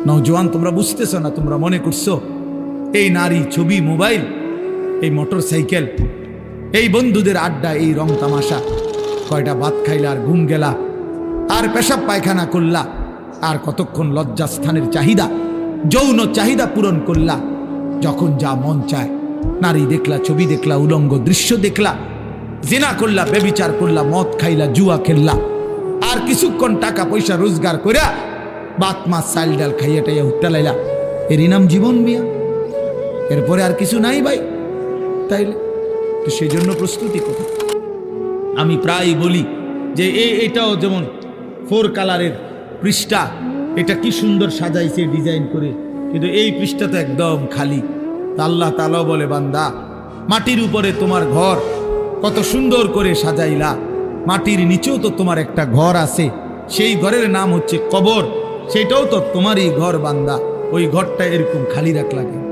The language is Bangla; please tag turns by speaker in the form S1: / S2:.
S1: নওজোয়ান তোমরা বুঝতেছো না, তোমরা মনে করছো এই নারী, ছবি, মোবাইল, এই মোটর সাইকেল, এই বন্ধুদের আড্ডা, এই রং তামাশা, কয়টা ভাত খাইলা আর ঘুম গেলা আর পেশাব পায়খানা করলা আর কতক্ষণ লজ্জাস্থানের চাহিদা, যৌন চাহিদা পূরণ করলা, যখন যা মন চায় নারী দেখলা, ছবি দেখলা, উলঙ্গ দৃশ্য দেখলা, জিনা করলা, বেবিচার করলা, মদ খাইলা, জুয়া খেললা, আর কিছুক্ষণ টাকা পয়সা রোজগার কইরা বাত মাছ চাল ডাল খাইয়া টাইয়া উঠতে লাইলা, এরই নাম জীবন মিয়া? এরপরে আর কিছু নাই ভাই। তাইলে তো সেই জন্য প্রস্তুতি কোথায়? আমি প্রায় বলি যে এটাও যেমন 4 কালারের পৃষ্ঠা, এটা কি সুন্দর সাজাইছে ডিজাইন করে, কিন্তু এই পৃষ্ঠা তো একদম খালি। আল্লাহ তাআলা বলে, বান্দা মাটির উপরে তোমার ঘর কত সুন্দর করে সাজাইলা, মাটির নিচেও তো তোমার একটা ঘর আছে, সেই ঘরের নাম হচ্ছে কবর, সেটাও তো তোমারই ঘর বান্দা, ওই ঘরটা এরকম খালি রাখলা কেন?